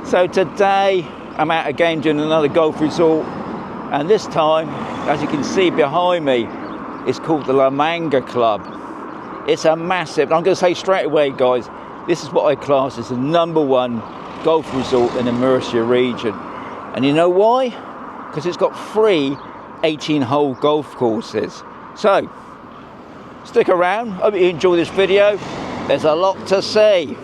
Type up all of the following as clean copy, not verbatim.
So today I'm out again doing another golf resort, and this time, as you can see behind me, it's called the La Manga Club. It's a massive, I'm going to say straight away guys, this is what I class as the #1 golf resort in the Murcia region. And you know why? Because it's got 3 18-hole golf courses. So stick around, hope you enjoy this video. There's a lot to see.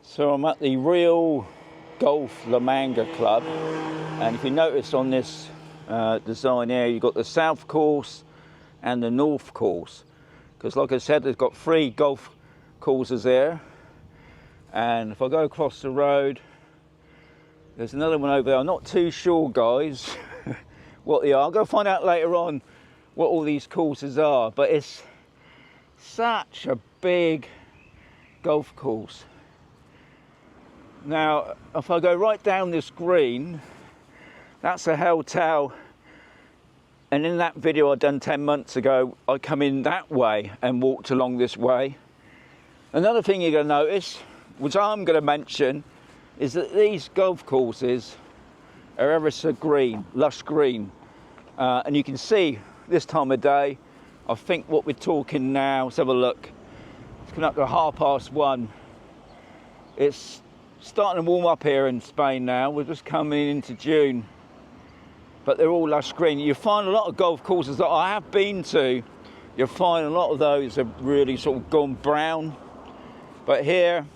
So I'm at the real Golf La Manga Club, and if you notice on this design here, you've got the south course and the north course, because like I said, they've got 3 golf courses there. And if I go across the road, there's another one over there. I'm not too sure guys what they are. I'll go find out later on what all these courses are, but it's such a big golf course. Now, if I go right down this green, that's a hotel, and in that video I done 10 months ago, I come in that way and walked along this way. Another thing you're going to notice, which I'm going to mention, is that these golf courses are ever so green, lush green, and you can see this time of day, I think what we're talking now, let's have a look, it's coming up to 1:30. It's starting to warm up here in Spain now. We're just coming into June, but they're all lush green. You find a lot of golf courses that I have been to, you'll find a lot of those have really sort of gone brown, but here,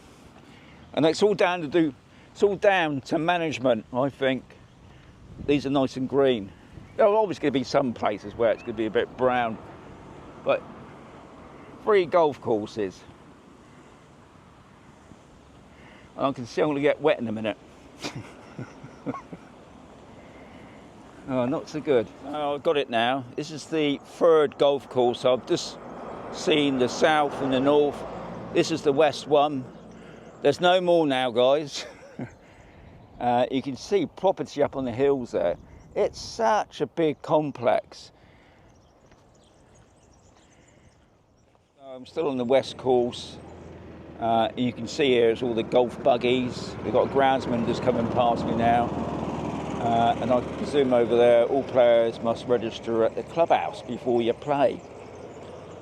and it's all down to management. I think these are nice and green. There are always going to be some places where it's going to be a bit brown, but 3 golf courses. I can see I'm going to get wet in a minute. Oh, not so good. Oh, I've got it now. This is the 3rd golf course. I've just seen the south and the north. This is the west one. There's no more now, guys. You can see property up on the hills there. It's such a big complex. I'm still on the west course. You can see here is all the golf buggies. We've got a groundsman just coming past me now. And I presume over there, all players must register at the clubhouse before you play.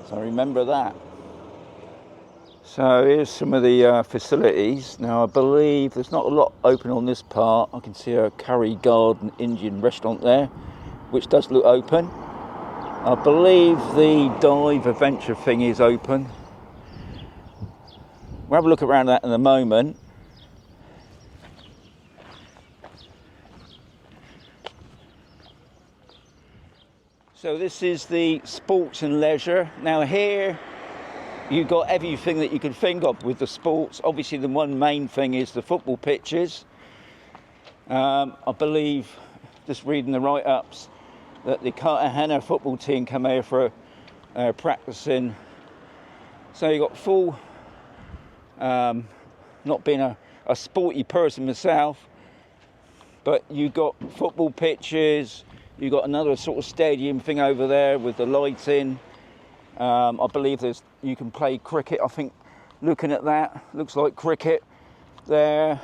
So remember that. So here's some of the facilities. Now I believe there's not a lot open on this part. I can see a curry garden Indian restaurant there, which does look open. I believe the dive adventure thing is open. We'll have a look around that in a moment. So this is the sports and leisure. Now here you've got everything that you can think of with the sports. Obviously the one main thing is the football pitches. I believe, just reading the write-ups, that the Cartagena football team come here for practicing. So you've got full, not being a sporty person myself, but you've got football pitches, you've got another sort of stadium thing over there with the lighting. I believe you can play cricket. I think looking at that, looks like cricket there.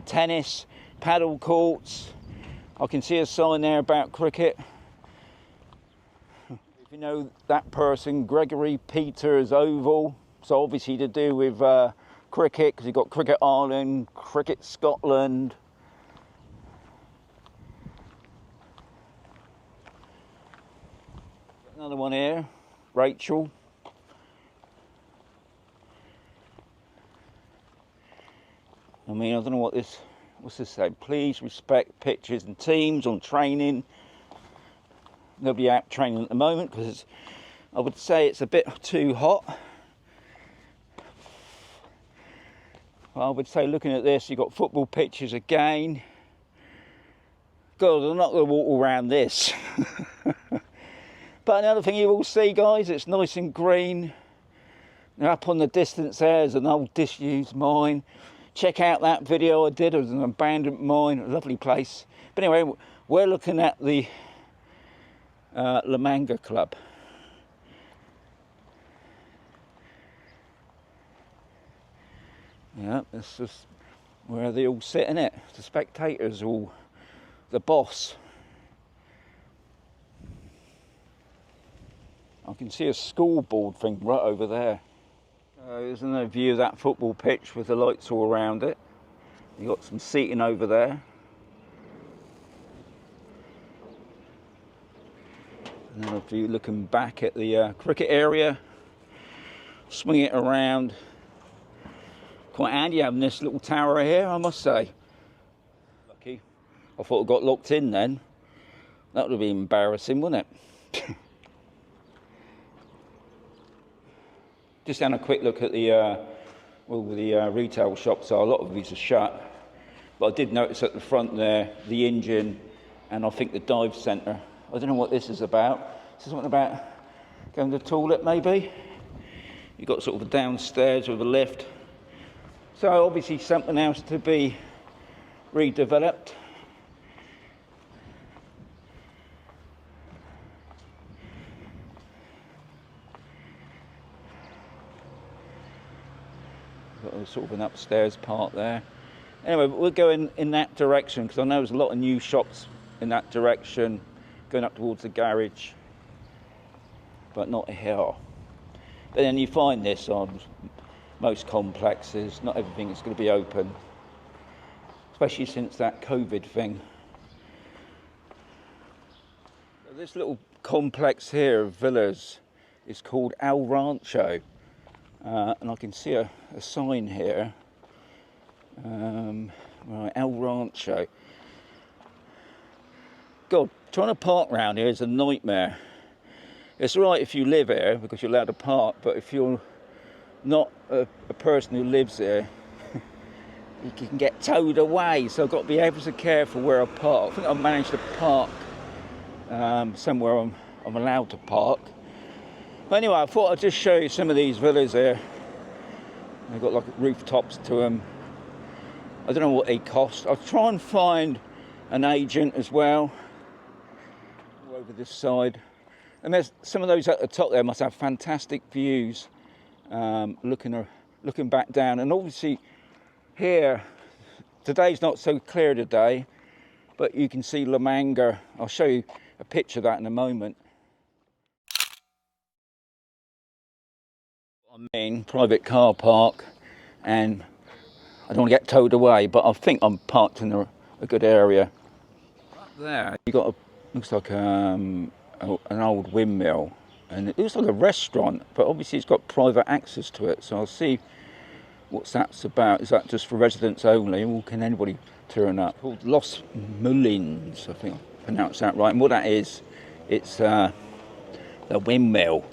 Tennis, paddle courts. I can see a sign there about cricket. If you know that person, Gregory Peters Oval, so obviously to do with cricket, because you've got Cricket Ireland, Cricket Scotland. Another one here, Rachel. I mean, I don't know what's this say? Please respect pitches and teams on training. Nobody out training at the moment because I would say it's a bit too hot. I would say looking at this, you've got football pitches again. God, I'm not going to walk around this. But another thing you will see, guys, it's nice and green. Now up on the distance there's an old disused mine. check out that video I did. It was an abandoned mine, a lovely place. But anyway, we're looking at the La Manga Club. Yeah, this is where they all sit in it. The spectators, all the boss. I can see a scoreboard thing right over there. There's another view of that football pitch with the lights all around it. You've got some seating over there. Another view looking back at the cricket area. Swing it around. Quite handy having this little tower here, I must say. Lucky. I thought I got locked in then. That would have been embarrassing, wouldn't it? Just having a quick look at the retail shops. So a lot of these are shut, but I did notice at the front there the engine, and I think the dive centre. I don't know what this is about. Is this something about going to the toilet, maybe? You've got sort of a downstairs with a lift. So obviously something else to be redeveloped. Got a sort of an upstairs part there. Anyway, we're going in that direction because I know there's a lot of new shops in that direction going up towards the garage, but not here. But then you find this on most complexes, not everything is going to be open, especially since that COVID thing. This little complex here of villas is called El Rancho. And I can see a sign here, right, El Rancho. God, trying to park around here is a nightmare. It's all right if you live here because you're allowed to park, but if you're not a person who lives here, you can get towed away. So I've got to be ever so careful where I park. I think I've managed to park somewhere I'm allowed to park. But anyway, I thought I'd just show you some of these villas here. They've got like rooftops to them. I don't know what they cost. I'll try and find an agent as well. Over this side. And there's some of those at the top there must have fantastic views. Looking back down. And obviously here, today's not so clear today, but you can see La Manga. I'll show you a picture of that in a moment. I mean, private car park, and I don't want to get towed away, but I think I'm parked in a good area. Up there, you got looks like an old windmill, and it looks like a restaurant, but obviously it's got private access to it. So I'll see what that's about. Is that just for residents only, or can anybody turn up? Called Los Mulins, I think I pronounced that right. And what that is, it's the windmill.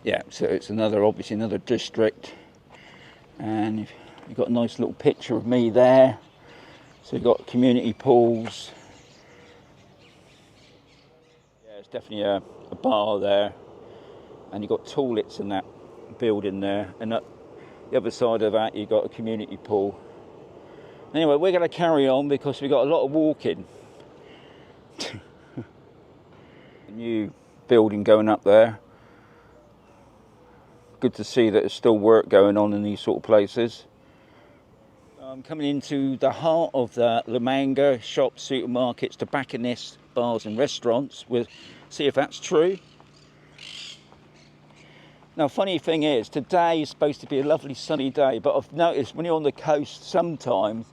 Yeah, so it's obviously another district, and you've got a nice little picture of me there. So you've got community pools. Yeah, it's definitely a bar there, and you've got toilets in that building there, and at the other side of that you've got a community pool. Anyway, we're going to carry on because we've got a lot of walking. A new building going up there. Good to see that there's still work going on in these sort of places. I'm coming into the heart of the La Manga, shops, supermarkets, tobacconists, bars and restaurants. We'll see if that's true. Now, funny thing is, today is supposed to be a lovely sunny day, but I've noticed when you're on the coast, sometimes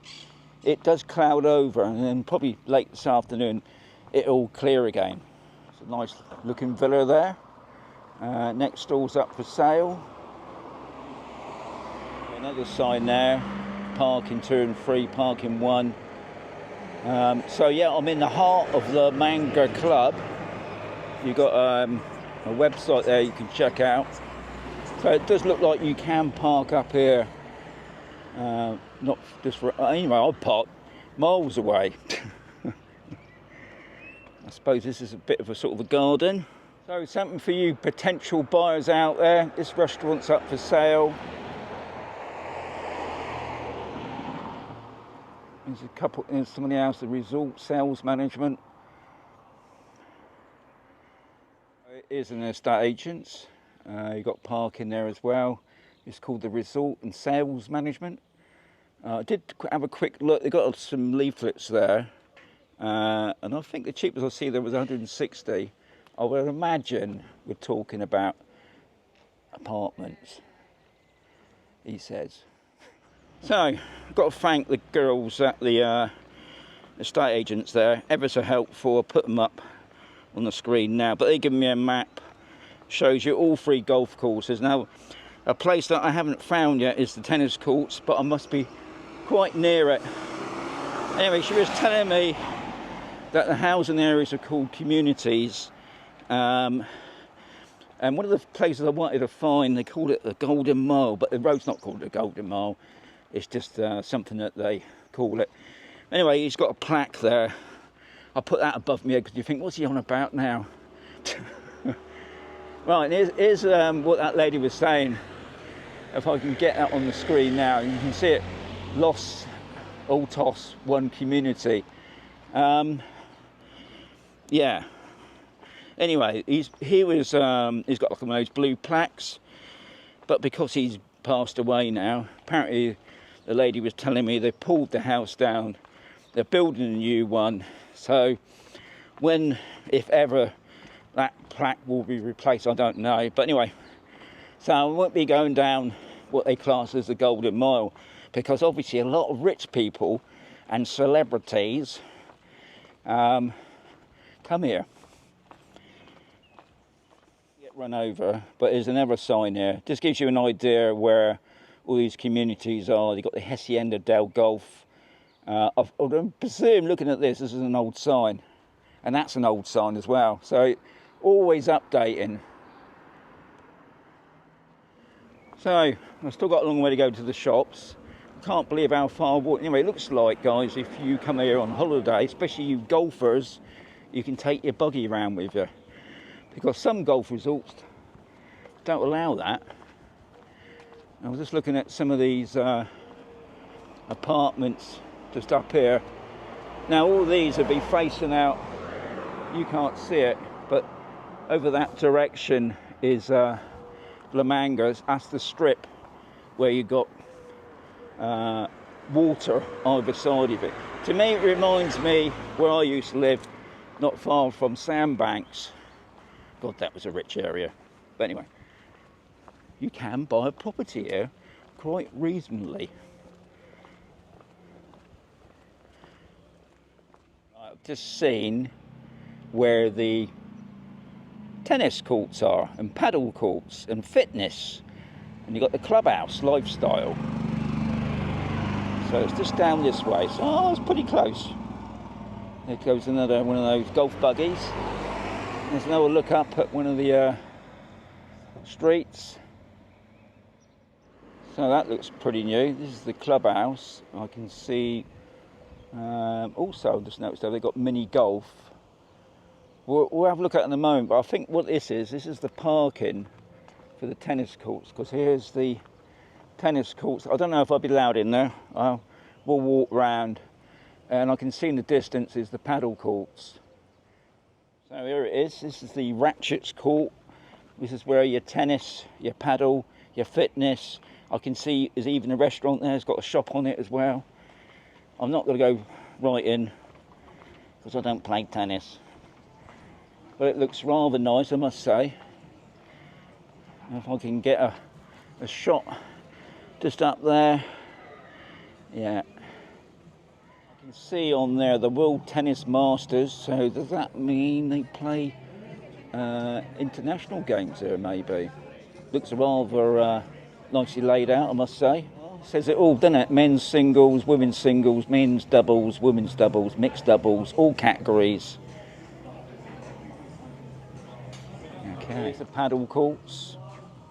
it does cloud over, and then probably late this afternoon, it'll clear again. It's a nice looking villa there. Next door's up for sale. Another sign there, parking 2 and 3, parking 1. So yeah, I'm in the heart of the Manga Club. You've got a website there you can check out. So it does look like you can park up here. Not just for, anyway, I parked miles away. I suppose this is a bit of a sort of a garden. So something for you potential buyers out there. This restaurant's up for sale. There's a couple, there's somebody else, the resort sales management. It is an estate agent. You've got parking there as well. It's called the resort and sales management. I did have a quick look. They've got some leaflets there. And I think the cheapest I see there was 160. I would imagine we're talking about apartments, he says. So, I've got to thank the girls at the estate agents there, ever so helpful. I'll put them up on the screen now, but they give me a map, shows you all 3 golf courses. Now, a place that I haven't found yet is the tennis courts, but I must be quite near it. Anyway, she was telling me that the housing areas are called communities, and one of the places I wanted to find, they called it the Golden Mile, but the road's not called the Golden Mile. It's just something that they call it. Anyway, he's got a plaque there. I'll put that above me because you think, what's he on about now? Right, here's what that lady was saying. If I can get that on the screen now, you can see it. Los Altos, one community. Yeah. Anyway, he's got like one of those blue plaques, but because he's passed away now, apparently the lady was telling me they pulled the house down. They're building a new one. So when, if ever, that plaque will be replaced, I don't know. But anyway, so I won't be going down what they class as the Golden Mile, because obviously a lot of rich people and celebrities come here. Get run over, but there's another sign here. Just gives you an idea where all these communities are. You've got the Hacienda del Golf. I presume, looking at this is an old sign, and that's an old sign as well. So always updating. So I've still got a long way to go to the shops. Can't believe how far I walked. Anyway, it looks like, guys, if you come here on holiday, especially you golfers, you can take your buggy around with you, because some golf resorts don't allow that. I was just looking at some of these apartments just up here. Now all these would be facing out, you can't see it, but over that direction is La Manga. That's the strip where you got water either side of it. To me, it reminds me where I used to live, not far from Sandbanks. God, that was a rich area. But anyway, you can buy a property here quite reasonably. I've just seen where the tennis courts are, and paddle courts, and fitness, and you've got the clubhouse lifestyle. So it's just down this way. So it's pretty close. There goes another one of those golf buggies. There's another look up at one of the streets. So that looks pretty new. This is the clubhouse. I can see. Also, just noticed that they've got mini golf. We'll have a look at it in a moment. But I think what this is the parking for the tennis courts. Because here's the tennis courts. I don't know if I'll be allowed in there. We'll walk round, and I can see in the distance is the paddle courts. So here it is. This is the Racquets court. This is where your tennis, your paddle, your fitness. I can see there's even a restaurant there. It's got a shop on it as well. I'm not going to go right in because I don't play tennis, but it looks rather nice, I must say. If I can get a shot just up there. Yeah, I can see on there the World Tennis Masters. So does that mean they play international games here? Maybe. Looks rather nicely laid out, I must say. It says it all, doesn't it? Men's singles, women's singles, men's doubles, women's doubles, mixed doubles, all categories. Okay, it's the paddle courts.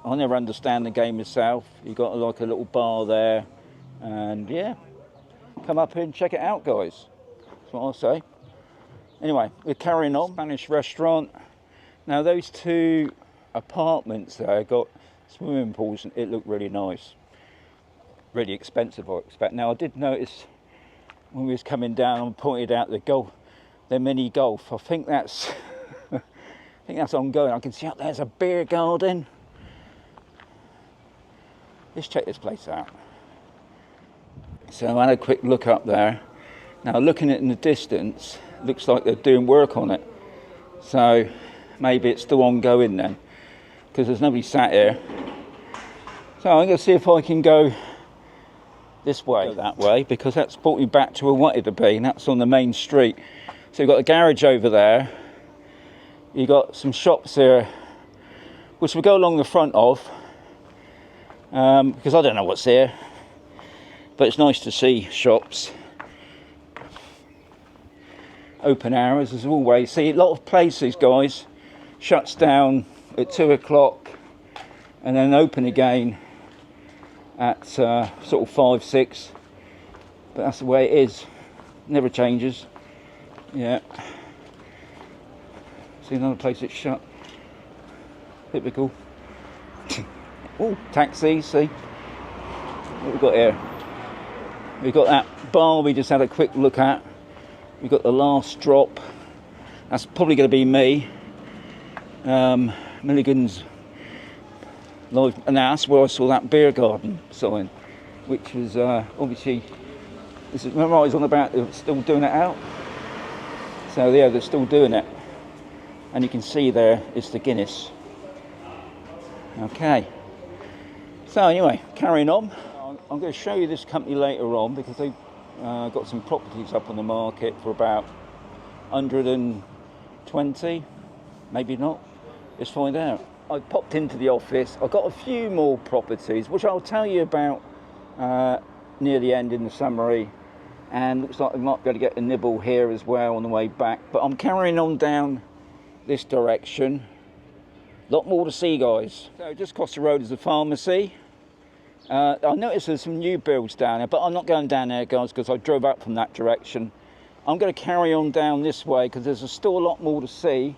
I never understand the game myself. You've got like a little bar there, and yeah, come up here and check it out, guys. That's what I'll say. Anyway, we're carrying on. Spanish restaurant. Now those 2 apartments there got swimming pools, and it looked really nice. Really expensive, I expect. Now I did notice when we was coming down, I pointed out the mini golf. I think that's ongoing. I can see up there's a beer garden. Let's check this place out. So I had a quick look up there. Now looking at it in the distance, looks like they're doing work on it. So maybe it's still ongoing then, because there's nobody sat here. So I'm going to see if I can go this way, go that way, because that's brought me back to where I wanted to be, and that's on the main street. So you've got a garage over there. You've got some shops here, which we go along the front of, because I don't know what's here. But it's nice to see shops. Open hours as always. See, a lot of places, guys, shuts down at 2 o'clock and then open again at sort of 5, 6. But that's the way it is. Never changes. Yeah. See another place that's shut. Typical. Oh, taxis, see? What we've got here? We've got that bar we just had a quick look at. We've got the last drop. That's probably going to be me. Milligan's live. And that's where I saw that beer garden sign, which was obviously. This is, remember I was on about they're still doing it out. So yeah, they're still doing it, and you can see there it's the Guinness. Okay. So anyway, carrying on. I'm going to show you this company later on because they've got some properties up on the market for about 120, maybe not. Let's find out. I popped into the office. I've got a few more properties, which I'll tell you about near the end in the summary. And looks like I might be able to get a nibble here as well on the way back. But I'm carrying on down this direction. A lot more to see, guys. So just across the road is the pharmacy. I noticed there's some new builds down there, but I'm not going down there, guys, because I drove up from that direction. I'm going to carry on down this way because there's still a lot more to see.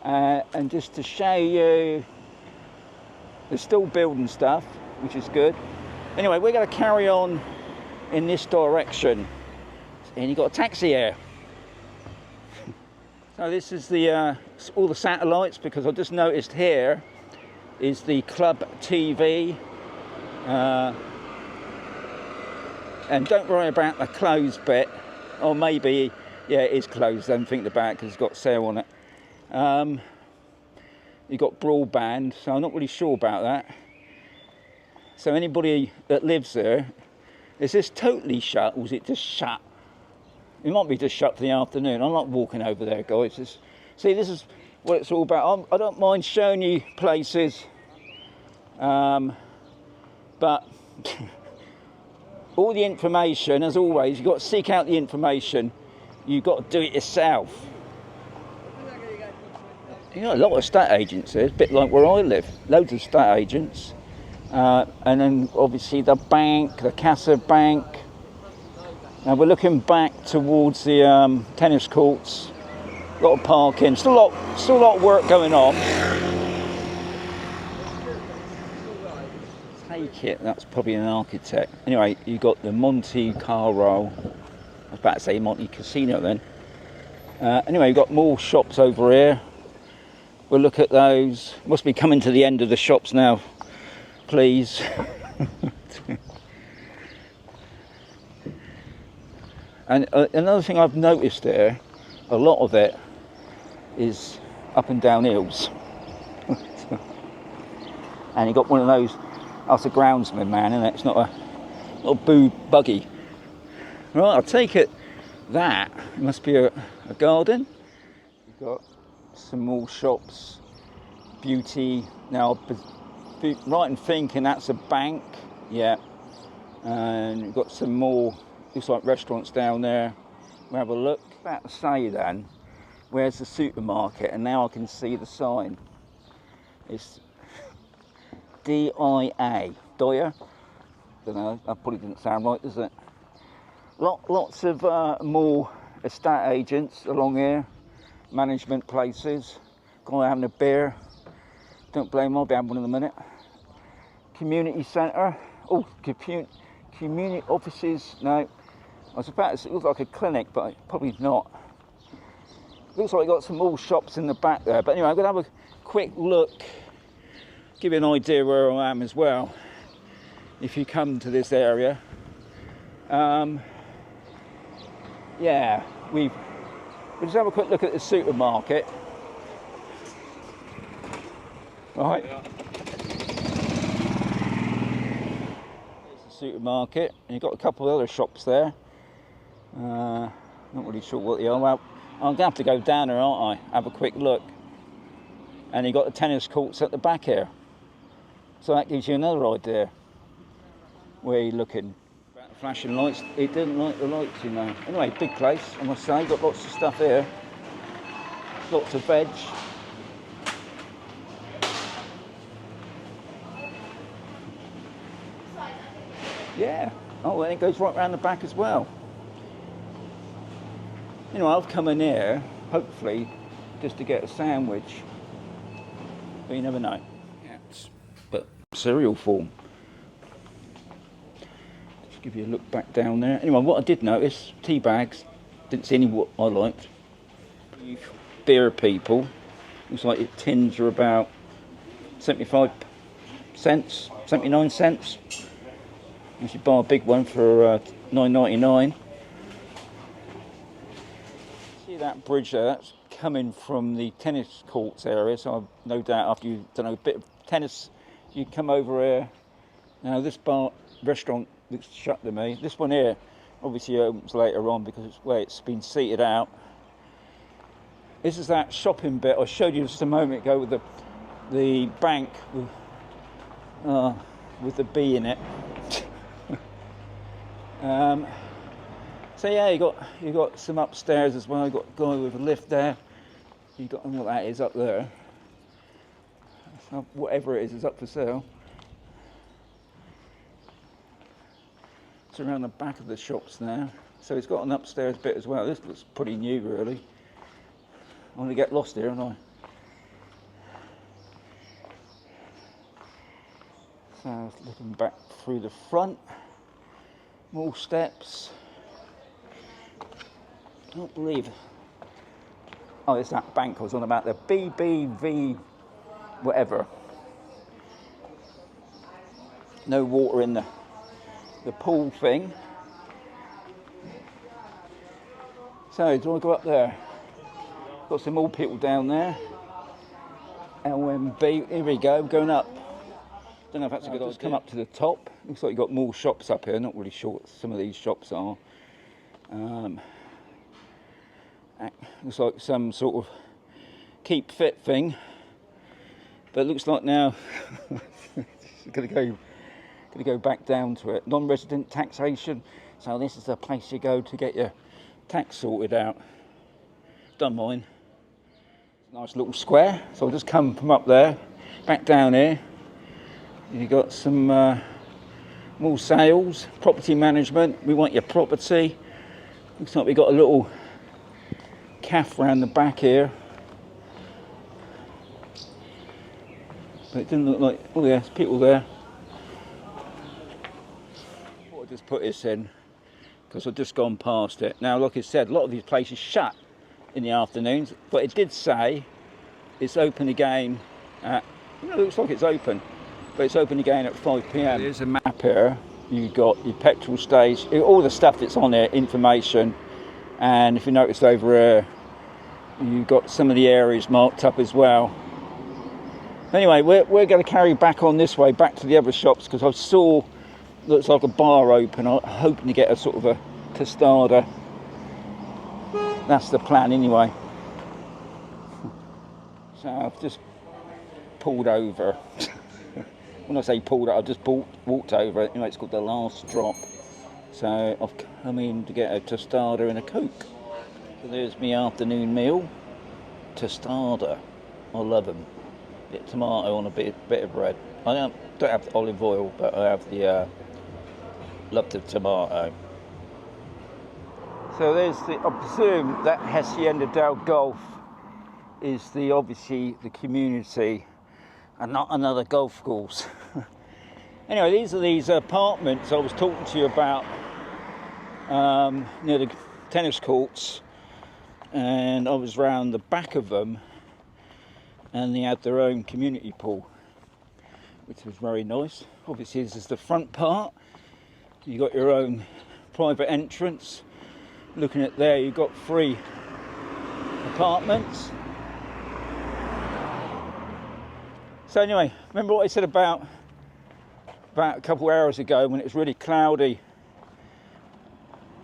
And just to show you, they're still building stuff, which is good. Anyway, we're going to carry on in this direction. And you've got a taxi here. So this is the all the satellites, because I just noticed here is the club TV. And don't worry about the closed bit, or maybe, yeah, it is closed, don't think about it because it's got sale on it. You've got broadband, so I'm not really sure about that. So anybody that lives there, is this totally shut, or is it just shut? It might be just shut for the afternoon. I'm not walking over there, guys. See, this is what it's all about. I don't mind showing you places, but all the information, as always, you've got to seek out the information. You've got to do it yourself. You know, a lot of estate agents here. It's a bit like where I live. Loads of estate agents. And then, obviously, the bank, the Casa Bank. Now, we're looking back towards the tennis courts. A lot of parking. Still a lot of work going on. Take it, that's probably an architect. Anyway, you've got the Monte Carlo. I was about to say Monte Casino then. Anyway, you've got more shops over here. We'll look at those. Must be coming to the end of the shops now, please. And another thing I've noticed there, a lot of it is up and down hills. And you got one of those. That's a groundsman, man, isn't it? It's not a buggy. Right, I'll take it. That must be a garden. You've got some more shops, beauty. Now, right in thinking that's a bank, yeah. And you've got some more, looks like restaurants down there. We'll have a look. About to say then, where's the supermarket? And now I can see the sign. It's DIA, Doyer. Don't know. That probably didn't sound right, does it? Lots of more estate agents along here, management places. Guy having a beer. Don't blame him. I'll be having one in a minute. Community centre. Oh, community offices. No. I was about to say it looks like a clinic, but probably not. Looks like we've got some more shops in the back there. But anyway, I'm going to have a quick look, give you an idea where I am as well, if you come to this area. Yeah, we'll just have a quick look at the supermarket. Right. Yeah. There's the supermarket, and you've got a couple of other shops there. Not really sure what they are. Well, I'm going to have to go down there, aren't I? Have a quick look. And you've got the tennis courts at the back here. So that gives you another idea where you're looking. About the flashing lights, it didn't like the lights, you know. Anyway, big place, I must say. Got lots of stuff here. Lots of veg. Yeah. Oh, and it goes right round the back as well. You know, I've come in here, hopefully, just to get a sandwich. But you never know. Yes. But cereal form. Just give you a look back down there. Anyway, what I did notice, tea bags. Didn't see any what I liked. Beer people. Looks like your tins are about 75 cents, 79 cents. You should buy a big one for $9.99. See that bridge there? That's coming from the tennis courts area. So I've no doubt after you've done a bit of tennis, you come over here. Now this restaurant looks shut to me. This one here obviously opens later on because it's where it's been seated out. This is that shopping bit I showed you just a moment ago with the bank with the B in it. So yeah, you got some upstairs as well. You got a guy with a lift there. You got what that is up there. So whatever it is up for sale. It's around the back of the shops now. So it's got an upstairs bit as well. This looks pretty new, really. I'm going to get lost here, aren't I? So looking back through the front. More steps. I don't believe. Oh, it's that bank I was on about, the BBV whatever. No water in the pool thing. So, do I go up there? Got some more people down there. LMB, here we go, going up. Don't know if that's a good idea. Come up to the top. Looks like you've got more shops up here. Not really sure what some of these shops are. Looks like some sort of keep fit thing. But it looks like now gonna go back down to it. Non-resident taxation. So this is the place you go to get your tax sorted out. Done mine. Nice little square. So I'll just come from up there, back down here. You've got some more sales, property management. We want your property. Looks like we've got a little cafe around the back here. But it didn't look like, oh yeah, there's people there. I'll just put this in because I've just gone past it. Now, like I said, a lot of these places shut in the afternoons, but it did say it's open again at, you know, it looks like it's open, but it's open again at 5 p.m. There's a map here. You've got your petrol station, all the stuff that's on there, information. And if you notice over here, you've got some of the areas marked up as well. Anyway, we're going to carry back on this way, back to the other shops, because I saw, looks like a bar open. I'm hoping to get a sort of a tostada. That's the plan anyway. So I've just pulled over. When I say pulled out, I've just walked over it. Anyway, it's called the Last Drop. So I've come in to get a tostada and a Coke. So there's my afternoon meal. Tostada. I love them. Bit of tomato on a bit of bread. I don't have the olive oil, but I have the love the tomato. So there's the, I presume that Hacienda del Golf is obviously the community and not another golf course. Anyway, these are these apartments I was talking to you about near the tennis courts, and I was round the back of them, and they had their own community pool, which was very nice. Obviously this is the front part. You got your own private entrance. Looking at there, you've got 3 apartments. So anyway, remember what I said about a couple of hours ago when it was really cloudy?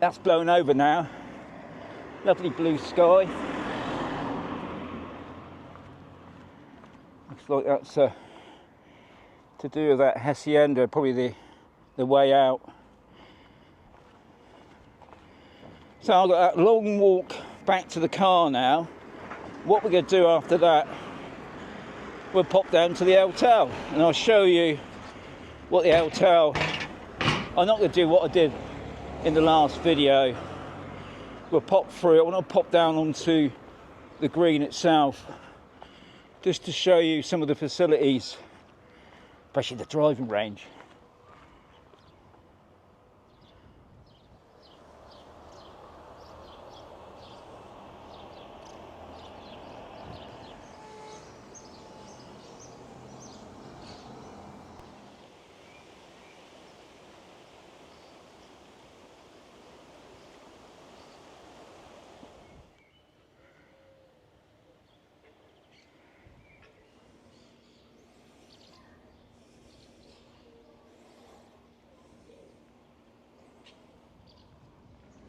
That's blown over now. Lovely blue sky. Looks like that's to do with that hacienda, probably the way out. So I've got that long walk back to the car now. What we're going to do after that, we'll pop down to the hotel and I'll show you what the hotel. I'm not going to do what I did in the last video. We'll pop through it. I want to pop down onto the green itself just to show you some of the facilities, especially the driving range.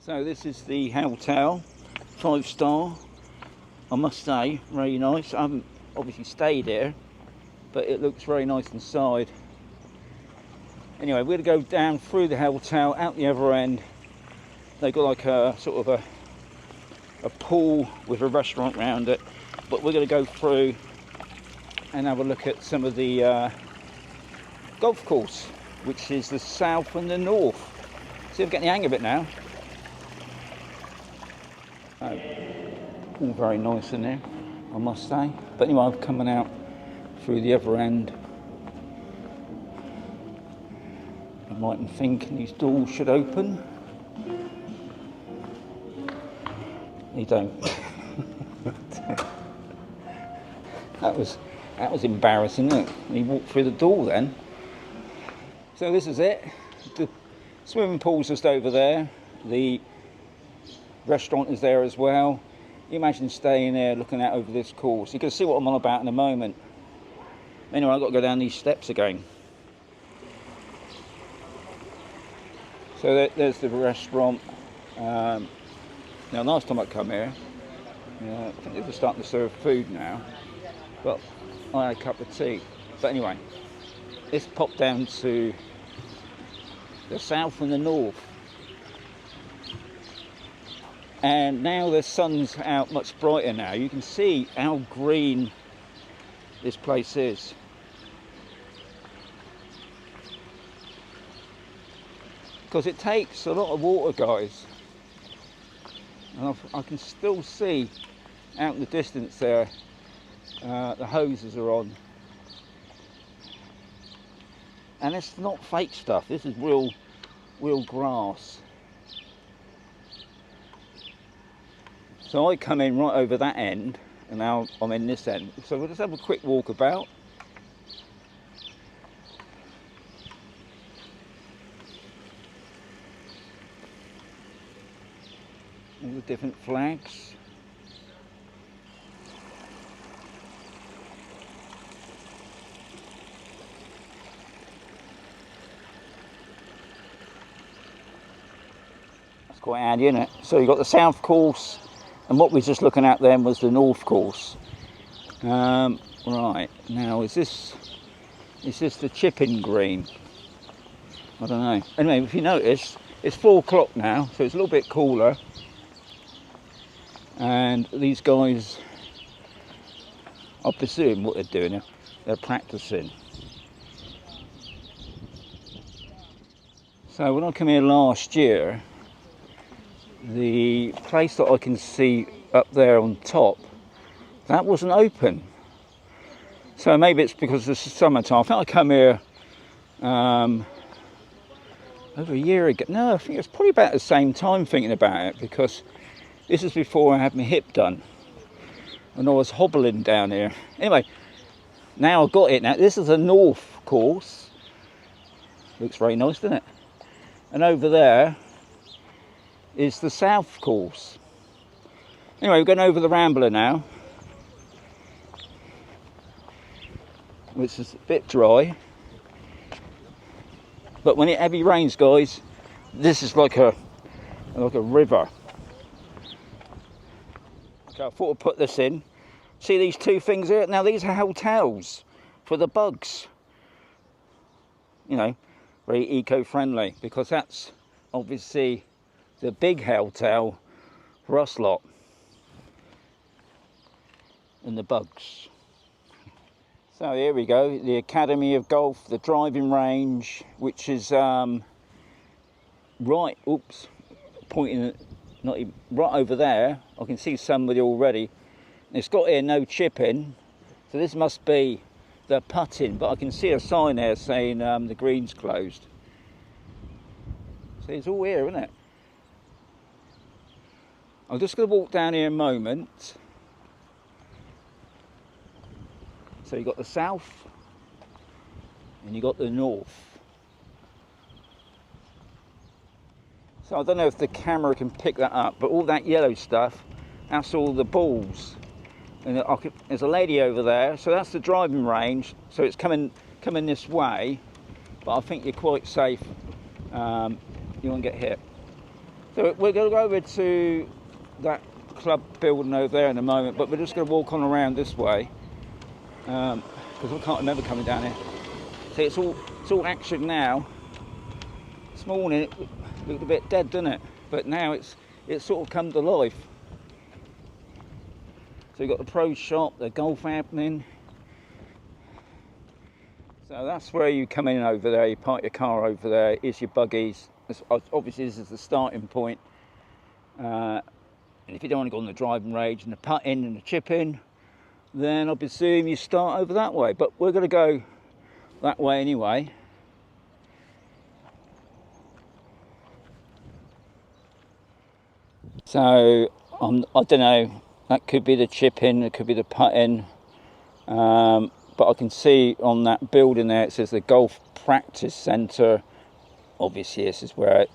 So this is the hotel, 5-star. I must say, very nice. I haven't obviously stayed here, but it looks very nice inside. Anyway, we're going to go down through the hotel, out the other end. They've got like a sort of a pool with a restaurant around it. But we're going to go through and have a look at some of the golf course, which is the south and the north. See, I'm getting the hang of it now. All very nice in there, I must say. But anyway, I'm coming out through the other end. You mightn't think these doors should open. They don't. That was embarrassing, isn't it? He walked through the door then. So this is it. The swimming pool's just over there. The restaurant is there as well. You imagine staying there looking out over this course. You can see what I'm on about in a moment. Anyway, I've got to go down these steps again. So there's the restaurant. Now last time I come here, I think they're starting to serve food now, but I had a cup of tea. But anyway, let's pop down to the south and the north. And now the sun's out much brighter now. You can see how green this place is. Because it takes a lot of water, guys. And I can still see out in the distance there, the hoses are on. And it's not fake stuff. This is real grass. So I come in right over that end, and now I'm in this end. So we'll just have a quick walk about. All the different flags. That's quite handy, isn't it? So you've got the south course. And what we were just looking at then was the north course. Right, now is this the chipping green? I don't know. Anyway, if you notice, it's 4 o'clock now, so it's a little bit cooler. And these guys, I presume what they're doing, they're practicing. So when I came here last year, the place that I can see up there on top, that wasn't open. So maybe it's because it's the summertime. I think I come here over a year ago. No, I think it's probably about the same time thinking about it, because this is before I had my hip done and I was hobbling down here. Anyway, now I've got it now. This is a north course. Looks very nice, doesn't it? And over there is the south course. Anyway, we're going over the Rambler now, which is a bit dry. But when it heavy rains, guys, this is like a river. Okay, I thought I'd put this in. See these two things here? Now these are hotels for the bugs. You know, very eco-friendly, because that's obviously the big hotel for us lot. And the bugs. So here we go, the Academy of Golf, the driving range, which is right, oops, pointing, not even, right over there. I can see somebody already. It's got here no chipping, so this must be the putting, but I can see a sign there saying the green's closed. So it's all here, isn't it? I'm just going to walk down here a moment. So you've got the south and you've got the north. So I don't know if the camera can pick that up, but all that yellow stuff, that's all the balls. And there's a lady over there, so that's the driving range. So it's coming this way, but I think you're quite safe. You won't get hit. So we're going to go over to that club building over there in a moment, but we're just going to walk on around this way. Because I can't remember coming down here. See, it's all action now. This morning it looked a bit dead, didn't it? But now it's sort of come to life. So you've got the pro shop, the golf happening. So that's where you come in over there. You park your car over there. Here's your buggies. Obviously, this is the starting point. And if you don't want to go on the driving range and the putting and the chipping, then I presume you start over that way, but we're going to go that way anyway. So I don't know, that could be the chipping, it could be the putting, but I can see on that building there it says the Golf Practice Centre. Obviously this is where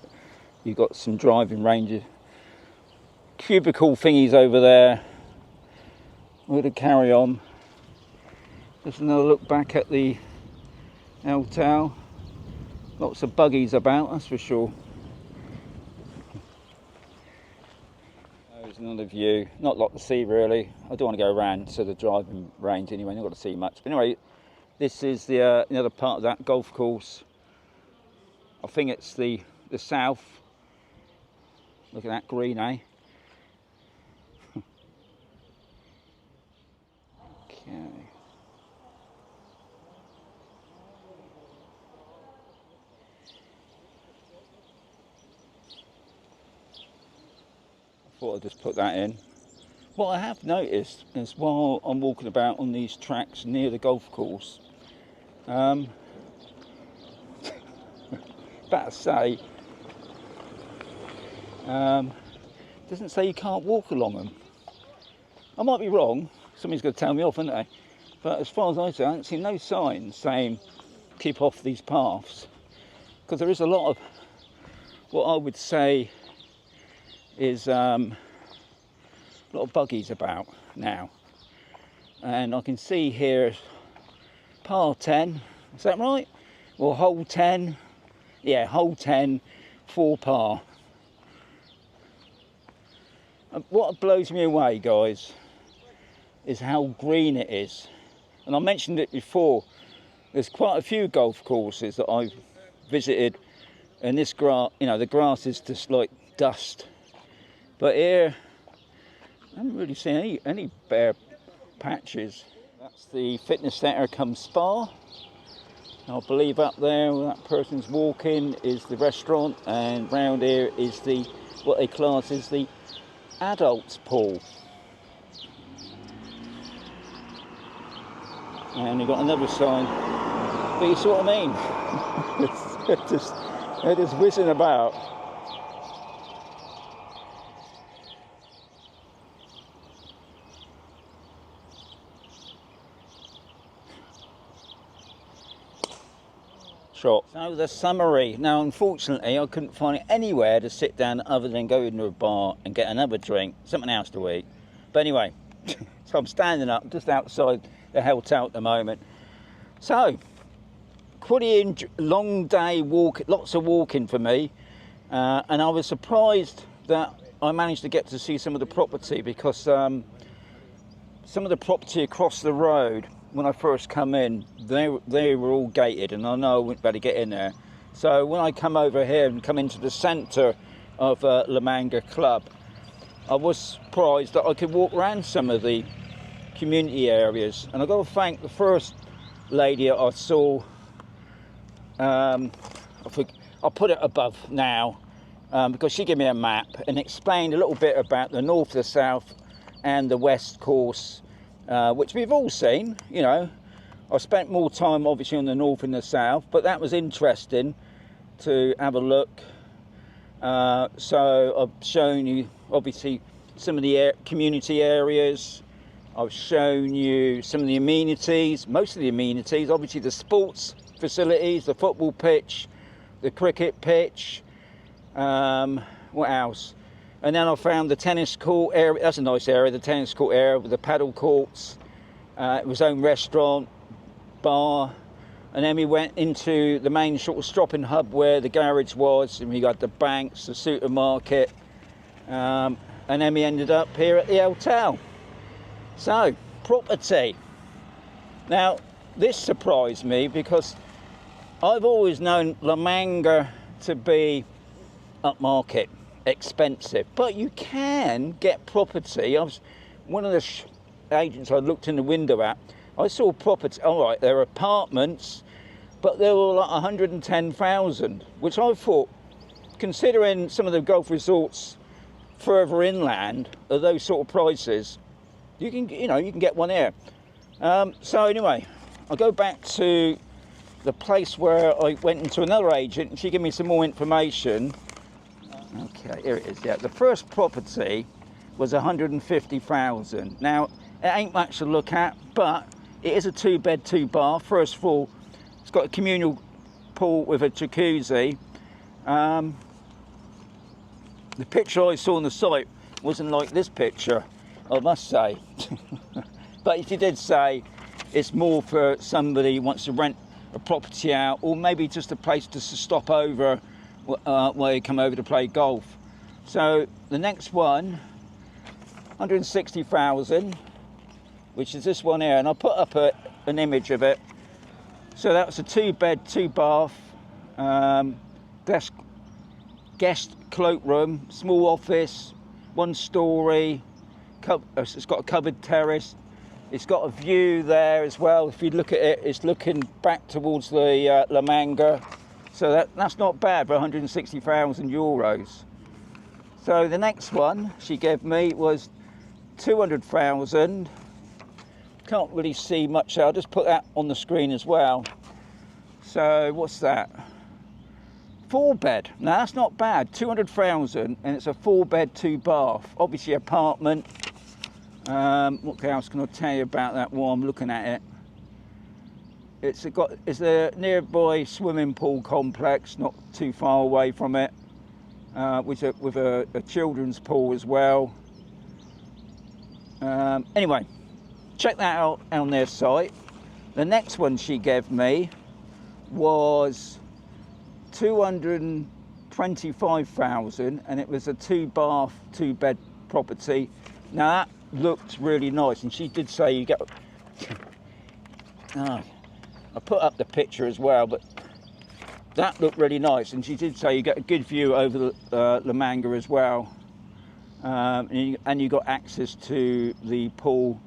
you've got some driving ranges, cubicle thingies over there. We're going to carry on. Just another look back at the hotel. Lots of buggies about, that's for sure. There's another view. Not a lot to see really. I don't want to go around to the driving range anyway. Not got to see much. But anyway, this is the other part of that golf course. I think it's the south. Look at that green, eh? Okay. I thought I'd just put that in. What I have noticed is while I'm walking about on these tracks near the golf course, better say, doesn't say you can't walk along them. I might be wrong. Somebody's going to tell me off, isn't they? But as far as I see, I haven't seen no signs saying keep off these paths, because there is a lot of what I would say is a lot of buggies about now, and I can see here par 10, is that right? Or hole 10, yeah, hole 10, 4 par. And what blows me away, guys, is how green it is. And I mentioned it before, there's quite a few golf courses that I've visited, and this grass, you know, the grass is just like dust. But here, I haven't really seen any bare patches. That's the fitness centre cum spa. I believe up there where that person's walking is the restaurant, and round here is the, what they class as the adults pool. And you've got another sign, but you see what I mean? It's just They're just whizzing about. Shot. So the summary. Now, unfortunately, I couldn't find anywhere to sit down other than go into a bar and get another drink, something else to eat. But anyway, so I'm standing up just outside the hotel at the moment. So, pretty long day walk, lots of walking for me, and I was surprised that I managed to get to see some of the property, because some of the property across the road, when I first come in, they were all gated, and I know I wouldn't be able to get in there. So when I come over here and come into the centre of La Manga Club, I was surprised that I could walk around some of the community areas. And I've got to thank the first lady I saw. I'll put it above now, because she gave me a map and explained a little bit about the north, the south and the west course, which we've all seen. You know, I spent more time obviously on the north and the south, but that was interesting to have a look. So I've shown you obviously some of the community areas. I've shown you some of the amenities, most of the amenities, obviously the sports facilities, the football pitch, the cricket pitch, what else? And then I found the tennis court area. That's a nice area, the tennis court area with the paddle courts. It was own restaurant, bar, and then we went into the main sort of shopping hub where the garage was, and we got the banks, the supermarket, and then we ended up here at the hotel. So, property. Now, this surprised me because I've always known La Manga to be upmarket, expensive, but you can get property. I was one of the agents I looked in the window at. I saw property. All right, there are apartments, but they were like 110,000, which I thought, considering some of the golf resorts further inland are those sort of prices, you can get one here. So anyway, I'll go back to the place where I went into another agent and she gave me some more information. Okay, here it is. Yeah, the first property was 150,000. Now, it ain't much to look at, but it is a 2-bed, 2-bath. First of all, it's got a communal pool with a jacuzzi. The picture I saw on the site wasn't like this picture, I must say. But she did say it's more for somebody who wants to rent a property out, or maybe just a place just to stop over while you come over to play golf. So the next one, 160,000, which is this one here, and I'll put up an image of it. So that's a 2-bed, 2-bath, guest cloakroom, small office, 1-storey. It's got a covered terrace. It's got a view there as well. If you look at it, it's looking back towards the La Manga. So that's not bad for 160,000 euros. So the next one she gave me was 200,000. Can't really see much there. I'll just put that on the screen as well. So what's that? 4-bed. Now that's not bad. 200,000, and it's a 4-bed, 2-bath. Obviously apartment. What else can I tell you about that while I'm looking at it? It's a nearby swimming pool complex, not too far away from it, with a children's pool as well. Anyway, check that out on their site. The next one she gave me was 225,000, and it was a 2-bath, 2-bed property. Now that looked really nice, and she did say you get. I put up the picture as well, but that looked really nice, and she did say you get a good view over the La Manga as well, and you got access to the pool.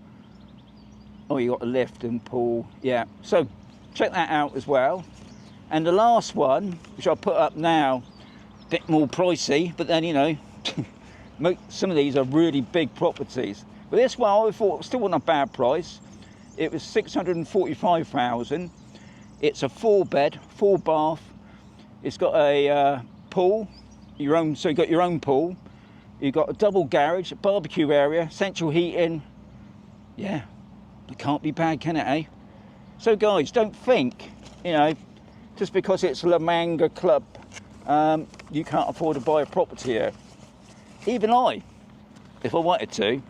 Oh, you got a lift and pool. Yeah, so check that out as well. And the last one, which I'll put up now, a bit more pricey, but then, you know, some of these are really big properties. But this one I thought still wasn't a bad price. It was 645,000. It's a 4-bed, 4-bath, It's got a pool, your own. So you got your own pool. You've got a double garage, a barbecue area, central heating. Yeah, it can't be bad, can it, eh? So guys, don't think, you know, just because it's La Manga Club, you can't afford to buy a property here. Even I, if I wanted to,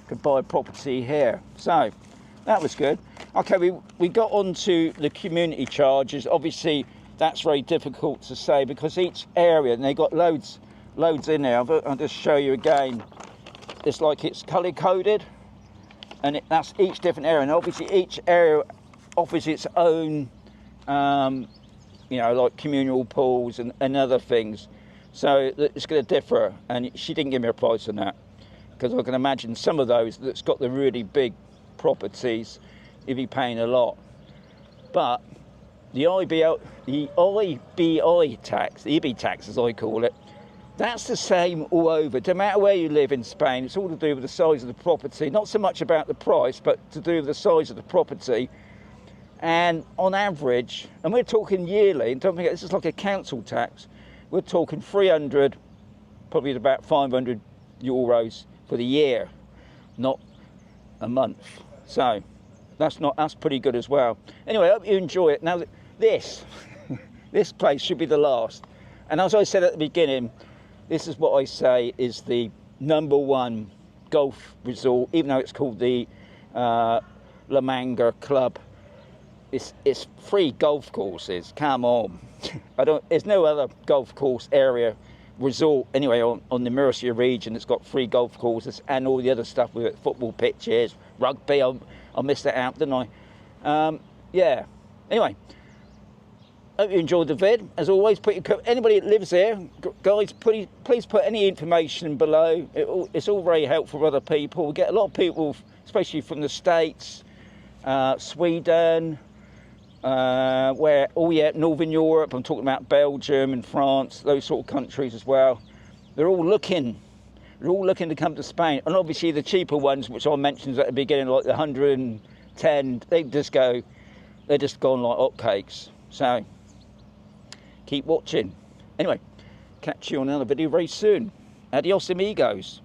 could buy a property here. So that was good. Okay, we got on to the community charges. Obviously, that's very difficult to say because each area, and they got loads in there. I'll just show you again. It's like it's color coded, and that's each different area. And obviously, each area offers its own, you know, like communal pools and other things. So it's going to differ. And she didn't give me a price on that because I can imagine some of those that's got the really big properties, you'd be paying a lot. But the IBI tax, the EB tax as I call it, that's the same all over. No matter where you live in Spain, it's all to do with the size of the property. Not so much about the price, but to do with the size of the property. And on average, and we're talking yearly, and don't forget this is like a council tax, we're talking 300, probably about 500 euros for the year, not a month. So that's pretty good as well. Anyway, I hope you enjoy it. Now this place should be the last. And as I said at the beginning, this is what I say is the #1 golf resort, even though it's called the La Manga Club. It's 3 golf courses. Come on, there's no other golf course area resort anyway on the Murcia region. It's got 3 golf courses and all the other stuff with it, football pitches, rugby. I missed that out, didn't I? Yeah. Anyway, hope you enjoyed the vid. As always, anybody that lives there, guys, please put any information below. It's all very helpful for other people. We get a lot of people, especially from the States, Sweden, Northern Europe. I'm talking about Belgium and France, those sort of countries as well. They're all looking to come to Spain, and obviously the cheaper ones, which I mentioned at the beginning, like the 110, they're just gone like hotcakes. So keep watching. Anyway, catch you on another video very soon. Adios amigos.